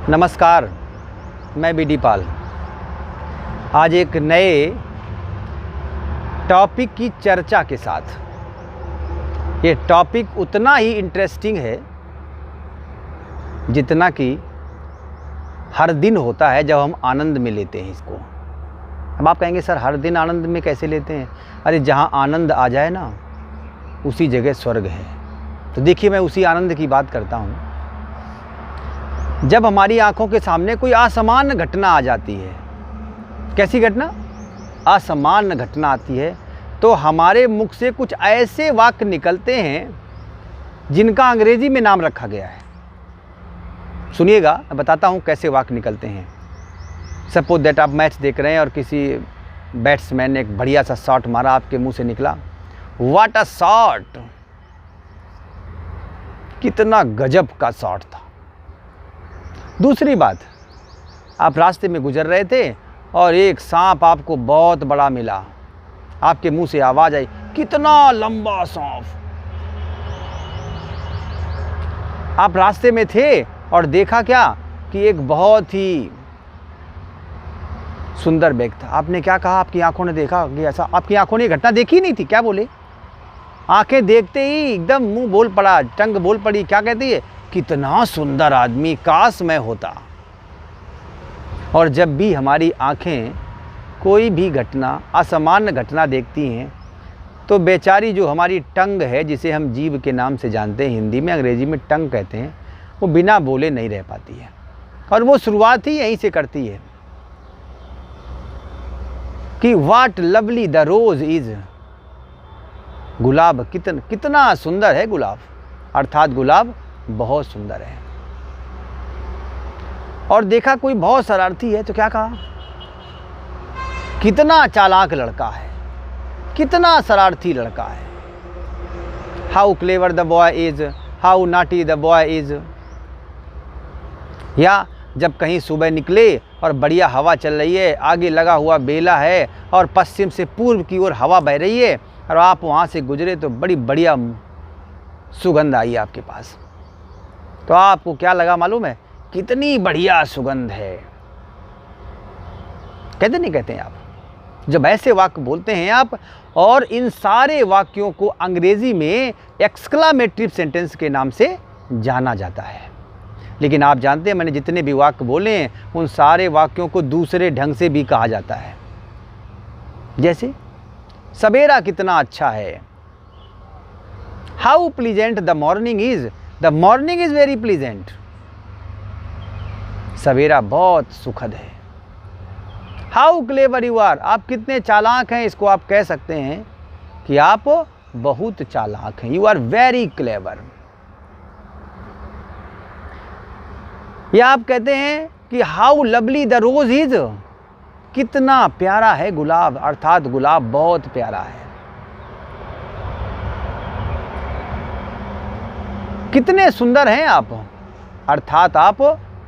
नमस्कार, मैं B D पाल। आज एक नए टॉपिक की चर्चा के साथ। ये टॉपिक उतना ही इंटरेस्टिंग है जितना कि हर दिन होता है जब हम आनंद में लेते हैं इसको। अब आप कहेंगे सर हर दिन आनंद में कैसे लेते हैं? अरे जहाँ आनंद आ जाए ना उसी जगह स्वर्ग है। तो देखिए मैं उसी आनंद की बात करता हूँ। जब हमारी आंखों के सामने कोई असामान्य घटना आ जाती है, कैसी घटना? असामान्य घटना आती है, तो हमारे मुख से कुछ ऐसे वाक्य निकलते हैं जिनका अंग्रेजी में नाम रखा गया है। सुनिएगा, मैं बताता हूँ कैसे वाक्य निकलते हैं। सपोज दैट आप मैच देख रहे हैं और किसी बैट्समैन ने एक बढ़िया सा शॉट मारा, आपके मुंह से निकला व्हाट अ शॉट, कितना गजब का शॉट था। दूसरी बात, आप रास्ते में गुजर रहे थे और एक सांप आपको बहुत बड़ा मिला, आपके मुंह से आवाज आई कितना लंबा सांप। आप रास्ते में थे और देखा क्या कि एक बहुत ही सुंदर बैग था। आपने क्या कहा? आपकी आंखों ने देखा कि ऐसा, आपकी आंखों ने ये घटना देखी नहीं थी, क्या बोले? आंखें देखते ही एकदम मुंह बोल पड़ा, टंग बोल पड़ी। क्या कहती है? कितना सुंदर आदमी, काश मैं होता। और जब भी हमारी आंखें कोई भी घटना, असामान्य घटना देखती हैं, तो बेचारी जो हमारी टंग है, जिसे हम जीभ के नाम से जानते हैं, हिंदी में, अंग्रेजी में टंग कहते हैं, वो बिना बोले नहीं रह पाती है। और वो शुरुआत ही यहीं से करती है कि what lovely the rose is, गुलाब कितना सुंदर है गुलाब, अर्थात गुलाब बहुत सुंदर है। और देखा कोई बहुत शरारती है तो क्या कहा? कितना चालाक लड़का है, कितना शरारती लड़का है। How clever the boy is, how naughty the boy is. या जब कहीं सुबह निकले और बढ़िया हवा चल रही है, आगे लगा हुआ बेला है और पश्चिम से पूर्व की ओर हवा बह रही है और आप वहाँ से गुजरे तो बड़ी बढ़िया सुगंध आई आपके पास, तो आपको क्या लगा मालूम है? कितनी बढ़िया सुगंध है। कहते नहीं कहते हैं आप? जब ऐसे वाक्य बोलते हैं आप, और इन सारे वाक्यों को अंग्रेजी में एक्सक्लामेटिव सेंटेंस के नाम से जाना जाता है। लेकिन आप जानते हैं, मैंने जितने भी वाक्य बोले हैं उन सारे वाक्यों को दूसरे ढंग से भी कहा जाता है। जैसे सवेरा कितना अच्छा है, how pleasant the morning is, the morning is very pleasant. सवेरा बहुत सुखद है। हाउ क्लेवर यू आर, आप कितने चालाक हैं, इसको आप कह सकते हैं कि आप बहुत चालाक हैं, यू आर वेरी क्लेवर। या आप कहते हैं कि how lovely the rose is, कितना प्यारा है गुलाब, अर्थात गुलाब बहुत प्यारा है। कितने सुंदर हैं आप, अर्थात आप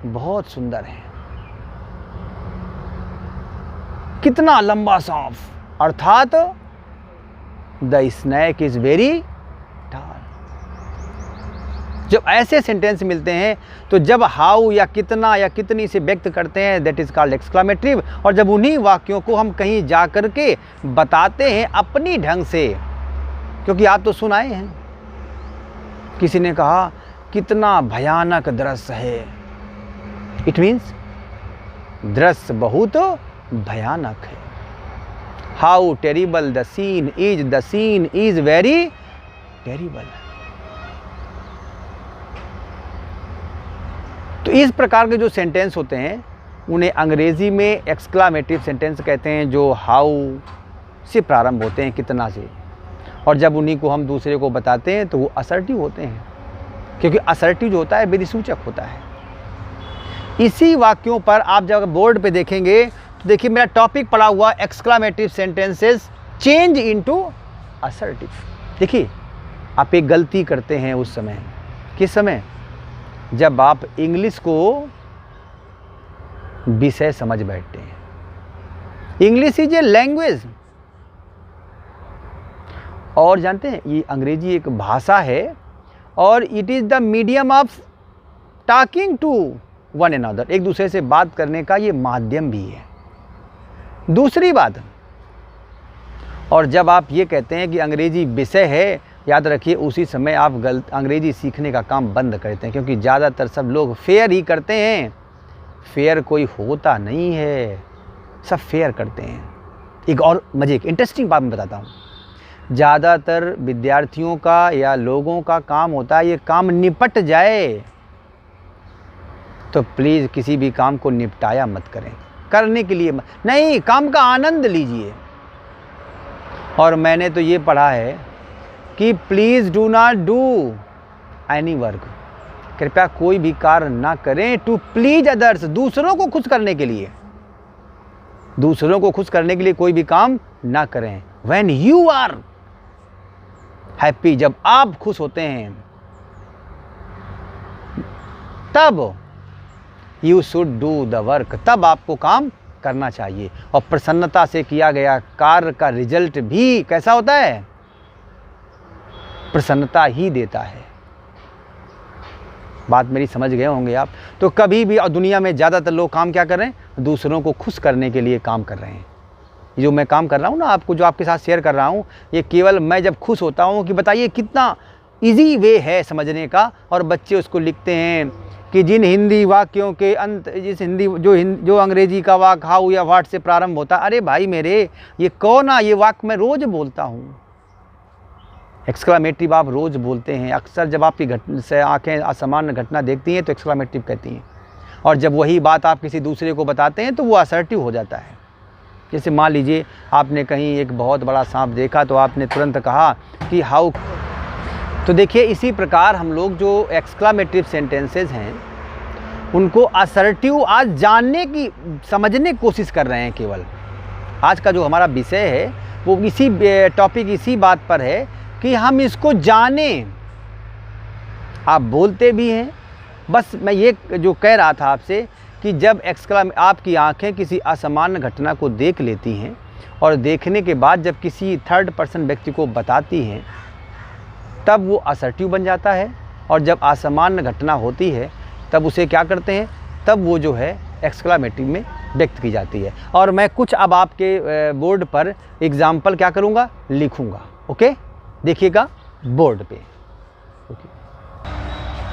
बहुत सुंदर हैं। कितना लंबा सांप, अर्थात the snake is very tall. जब ऐसे सेंटेंस मिलते हैं तो जब हाउ या कितना या कितनी से व्यक्त करते हैं, दैट इज कॉल्ड एक्सक्लामेटिव। और जब उन्हीं वाक्यों को हम कहीं जा कर के बताते हैं अपनी ढंग से, क्योंकि आप तो सुनाए हैं, किसी ने कहा कितना भयानक दृश्य है, इट मीन्स दृश्य बहुत भयानक है। How terrible the scene is very terrible. तो इस प्रकार के जो सेंटेंस होते हैं उन्हें अंग्रेजी में एक्सक्लामेटिव सेंटेंस कहते हैं, जो हाउ से प्रारंभ होते हैं, कितना से। और जब उन्हीं को हम दूसरे को बताते हैं तो वो असर्टिव होते हैं, क्योंकि असर्टिव जो होता है विधिसूचक होता है। इसी वाक्यों पर आप जब बोर्ड पे देखेंगे तो देखिए मेरा टॉपिक पड़ा हुआ exclamative sentences change into assertive. देखिए आप एक गलती करते हैं उस समय, किस समय? जब आप इंग्लिश को विषय समझ बैठते हैं। English is a language. और जानते हैं ये अंग्रेजी एक भाषा है और it is the medium of talking to one another, एक दूसरे से बात करने का ये माध्यम भी है। दूसरी बात, और जब आप ये कहते हैं कि अंग्रेजी विषय है, याद रखिए उसी समय आप अंग्रेजी सीखने का काम बंद करते हैं, क्योंकि ज़्यादातर सब लोग फेयर ही करते हैं। फेयर कोई होता नहीं है, सब फेयर करते हैं। एक और मज़े की इंटरेस्टिंग बात मैं बताता हूँ, ज़्यादातर विद्यार्थियों का या लोगों का काम होता है ये काम निपट जाए, तो प्लीज़ किसी भी काम को निपटाया मत करें, करने के लिए नहीं, काम का आनंद लीजिए। और मैंने तो ये पढ़ा है कि please do not do any work, कृपया कोई भी कार्य ना करें टू प्लीज अदर्स, दूसरों को खुश करने के लिए, दूसरों को खुश करने के लिए कोई भी काम ना करें। व्हेन यू आर हैप्पी, जब आप खुश होते हैं तब you should do the work, तब आपको काम करना चाहिए। और प्रसन्नता से किया गया कार्य का रिजल्ट भी कैसा होता है? प्रसन्नता ही देता है। बात मेरी समझ गए होंगे आप। तो कभी भी, और दुनिया में ज़्यादातर लोग काम क्या कर रहे हैं? दूसरों को खुश करने के लिए काम कर रहे हैं। जो मैं काम कर रहा हूँ ना आपको, जो आपके साथ शेयर कर रहा हूँ, ये केवल मैं जब खुश होता हूँ कि बताइए कितना इजी वे है समझने का। और बच्चे उसको लिखते हैं कि जिन हिंदी वाक्यों के अंत, जिस हिंदी जो अंग्रेजी का वाक्य हाउ या व्हाट से प्रारंभ होता, अरे भाई मेरे, ये कौन आ, ये वाक्य मैं रोज़ बोलता हूँ। एक्सक्लामेटिव आप रोज़ बोलते हैं। अक्सर जब आपकी से आंखें असामान्य घटना देखती हैं तो एक्सक्लामेटिव कहती हैं, और जब वही बात आप किसी दूसरे को बताते हैं तो वो असर्टिव हो जाता है। जैसे मान लीजिए आपने कहीं एक बहुत बड़ा सांप देखा तो आपने तुरंत कहा कि हाउ। तो देखिए इसी प्रकार हम लोग जो एक्सक्लामेटिव सेंटेंसेस हैं उनको असर्टिव आज जानने की, समझने की कोशिश कर रहे हैं। केवल आज का जो हमारा विषय है वो इसी टॉपिक, इसी बात पर है कि हम इसको जानें। आप बोलते भी हैं, बस मैं ये जो कह रहा था आपसे कि जब आपकी आंखें किसी असामान्य घटना को देख लेती हैं और देखने के बाद जब किसी थर्ड पर्सन व्यक्ति को बताती हैं तब वो असर्टिव बन जाता है। और जब असामान्य घटना होती है तब उसे क्या करते हैं? तब वो जो है एक्सक्लामेटिव में व्यक्त की जाती है। और मैं कुछ अब आपके बोर्ड पर एग्जाम्पल क्या करूँगा? लिखूँगा। ओके, देखिएगा बोर्ड पे। ओके,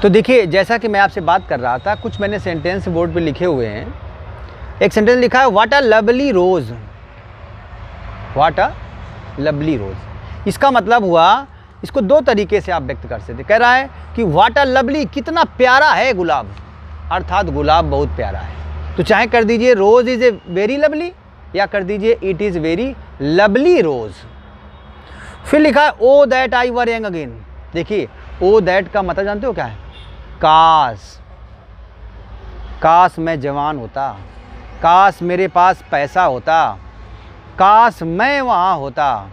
तो देखिए जैसा कि मैं आपसे बात कर रहा था, कुछ मैंने सेंटेंस बोर्ड पे लिखे हुए हैं। एक सेंटेंस लिखा है what a lovely rose, what a lovely rose. इसका मतलब हुआ, इसको दो तरीके से आप व्यक्त कर सकते। कह रहा है कि व्हाट अ लवली, कितना प्यारा है गुलाब, अर्थात गुलाब बहुत प्यारा है। तो चाहे कर दीजिए rose is a very lovely, या कर दीजिए it is very lovely rose. फिर लिखा है oh that I were young again. देखिए ओ दैट का मतलब जानते हो क्या है? काश, काश मैं जवान होता, काश मेरे पास पैसा होता, काश मैं वहाँ होता,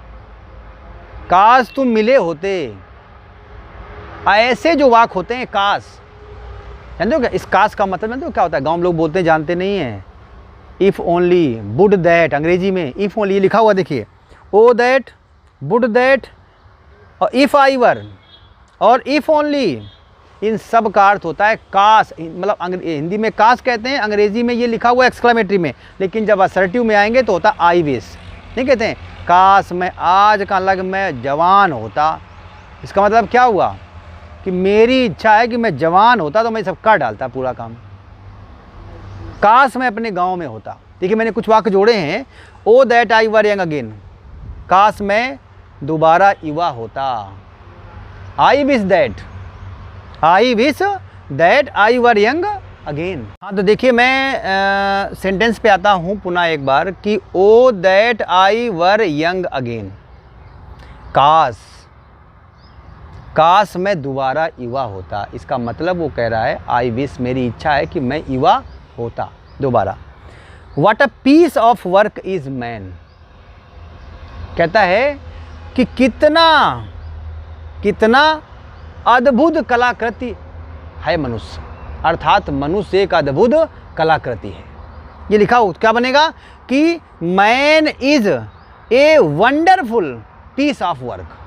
काश तुम मिले होते। ऐसे जो वाक होते हैं काश, जानते हो क्या इस काश का मतलब? जानते हो क्या होता है? गाँव लोग बोलते हैं, जानते नहीं हैं। इफ़ ओनली, वुड दैट, अंग्रेजी में इफ़ ओनली लिखा हुआ देखिए, ओ दैट, वुड दैट और इफ़ आई वर और इफ़ ओनली, इन सब का अर्थ होता है काश। मतलब हिंदी में काश कहते हैं, अंग्रेजी में ये लिखा हुआ एक्सक्लामेटरी में, लेकिन जब असर्टिव में आएंगे तो होता आई विश। नहीं कहते हैं काश मैं आज का लग मैं जवान होता। इसका मतलब क्या हुआ कि मेरी इच्छा है कि मैं जवान होता तो मैं सब कर डालता पूरा काम। काश मैं अपने गांव में होता। देखिए मैंने कुछ वाक्य जोड़े हैं। Oh that I were young again, काश मैं दोबारा युवा होता। I wish that, I wish that I were young again. हाँ, तो देखिए मैं सेंटेंस पे आता हूँ पुनः एक बार कि oh that I were young again, काश, काश मैं दोबारा युवा होता। इसका मतलब वो कह रहा है आई विश, मेरी इच्छा है कि मैं युवा होता दोबारा। What a piece of work is man, कहता है कि कितना कितना अद्भुत कलाकृति है मनुष्य, अर्थात मनुष्य एक अद्भुत कलाकृति है। ये लिखा हो क्या बनेगा कि man is a wonderful piece of work.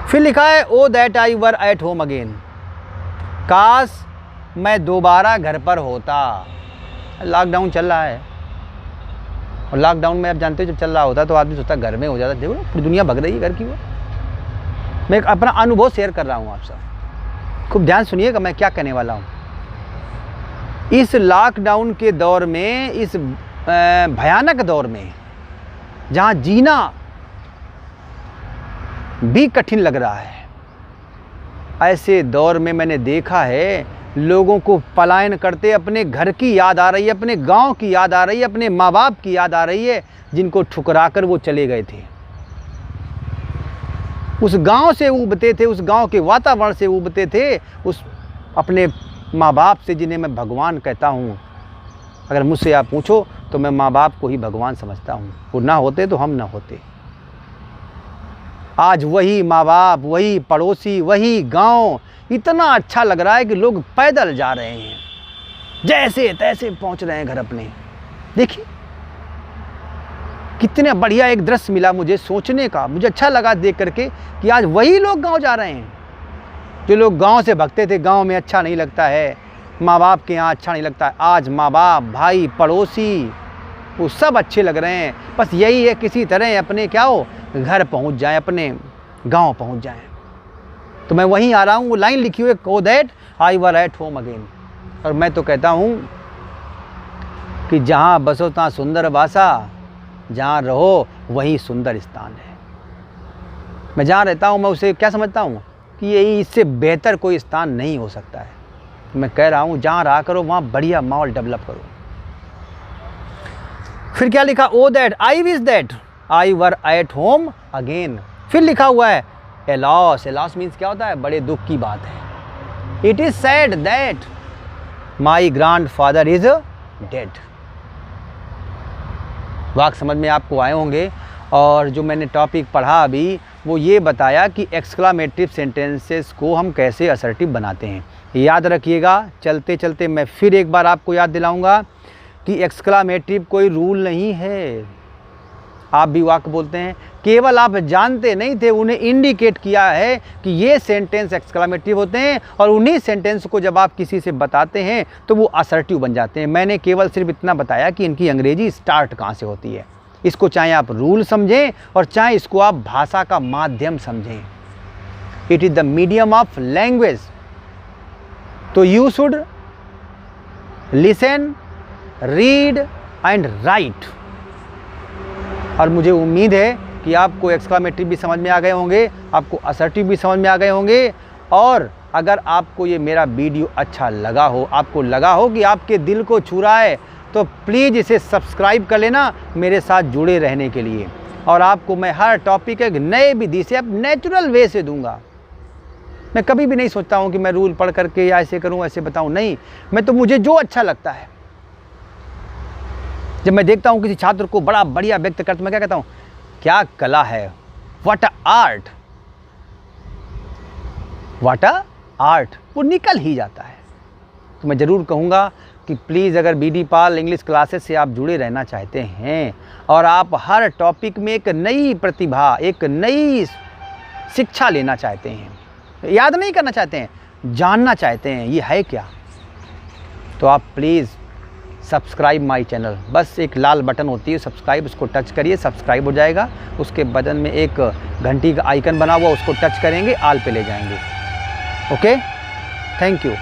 फिर लिखा है oh that I were at home again, काश मैं दोबारा घर पर होता। लॉकडाउन चल रहा है, और लॉकडाउन में आप जानते हो जब चल रहा होता तो आदमी सोचता घर में हो जाता। देखो पूरी दुनिया भग रही है घर की। वो मैं एक अपना अनुभव शेयर कर रहा हूँ आप सब, खूब ध्यान सुनिएगा मैं क्या कहने वाला हूँ। इस लॉकडाउन के दौर में, इस भयानक दौर में, जहाँ जीना भी कठिन लग रहा है, ऐसे दौर में मैंने देखा है लोगों को पलायन करते अपने घर की याद आ रही है, अपने गांव की याद आ रही है, अपने माँ बाप की याद आ रही है जिनको ठुकरा कर वो चले गए थे। उस गांव से उबते थे, उस गांव के वातावरण से उबते थे, उस अपने माँ बाप से जिन्हें मैं भगवान कहता हूँ। अगर मुझसे आप पूछो तो मैं माँ बाप को ही भगवान समझता हूँ। वो ना होते तो हम ना होते। आज वही माँ बाप, वही पड़ोसी, वही गांव, इतना अच्छा लग रहा है कि लोग पैदल जा रहे हैं, जैसे तैसे पहुंच रहे हैं घर अपने। देखिए कितने बढ़िया एक दृश्य मिला मुझे सोचने का। मुझे अच्छा लगा देख करके कि आज वही लोग गांव जा रहे हैं जो लोग गांव से भगते थे। गांव में अच्छा नहीं लगता है, माँ बाप के यहाँ अच्छा नहीं लगता है। आज माँ बाप, भाई, पड़ोसी, वो सब अच्छे लग रहे हैं। बस यही है किसी तरह अपने क्या हो घर पहुंच जाएं, अपने गांव पहुंच जाएं। तो मैं वहीं आ रहा हूँ। वो लाइन लिखी हुई है, को that I were at home again. और मैं तो कहता हूँ कि जहाँ बसो तहाँ सुंदर बासा, जहाँ रहो वही सुंदर स्थान है। मैं जहाँ रहता हूँ मैं उसे क्या समझता हूँ कि यही इससे बेहतर कोई स्थान नहीं हो सकता है। मैं कह रहा हूँ जहाँ रहा करो वहाँ बढ़िया माहौल डेवलप करो। फिर क्या लिखा, oh that I wish that I were at home again. फिर लिखा हुआ है एलॉस। एलॉस मीन्स क्या होता है, बड़े दुख की बात है। It is sad that my grand father is dead. वाक्य समझ में आपको आए होंगे। और जो मैंने टॉपिक पढ़ा अभी वो ये बताया कि एक्सक्लामेटिव सेंटेंसेस को हम कैसे असर्टिव बनाते हैं। याद रखिएगा, चलते चलते मैं फिर एक बार आपको याद दिलाऊंगा कि एक्सक्लामेटिव कोई रूल नहीं है। आप भी वाक्य बोलते हैं, केवल आप जानते नहीं थे, उन्हें इंडिकेट किया है कि ये सेंटेंस एक्सक्लामेटिव होते हैं, और उन्हीं सेंटेंस को जब आप किसी से बताते हैं तो वो असर्टिव बन जाते हैं। मैंने केवल सिर्फ इतना बताया कि इनकी अंग्रेजी स्टार्ट कहाँ से होती है। इसको चाहे आप रूल समझें और चाहे इसको आप भाषा का माध्यम समझें। It is the medium of language. तो you should listen, read and write. और मुझे उम्मीद है कि आपको एक्सक्लामेटिव भी समझ में आ गए होंगे, आपको असर्टिव भी समझ में आ गए होंगे। और अगर आपको ये मेरा वीडियो अच्छा लगा हो, आपको लगा हो कि आपके दिल को छू रहा है, तो प्लीज़ इसे सब्सक्राइब कर लेना मेरे साथ जुड़े रहने के लिए। और आपको मैं हर टॉपिक एक नए विधि से, अब नेचुरल वे से दूंगा। मैं कभी भी नहीं सोचता हूँ कि मैं रूल पढ़ करके या ऐसे करूँ ऐसे बताऊँ, नहीं। मैं तो मुझे जो अच्छा लगता है, जब मैं देखता हूँ किसी छात्र को बड़ा बढ़िया व्यक्त करते, मैं क्या कहता हूँ, क्या कला है, what a art, what a art, वो निकल ही जाता है। तो मैं ज़रूर कहूँगा कि प्लीज़ अगर बीडी पाल इंग्लिश क्लासेस से आप जुड़े रहना चाहते हैं और आप हर टॉपिक में एक नई प्रतिभा, एक नई शिक्षा लेना चाहते हैं, याद नहीं करना चाहते हैं, जानना चाहते हैं ये है क्या, तो आप प्लीज़ सब्सक्राइब माय चैनल। बस एक लाल बटन होती है सब्सक्राइब, उसको टच करिए, सब्सक्राइब हो जाएगा। उसके बटन में एक घंटी का आइकन बना हुआ, उसको टच करेंगे, आल पे ले जाएंगे। Okay, thank you.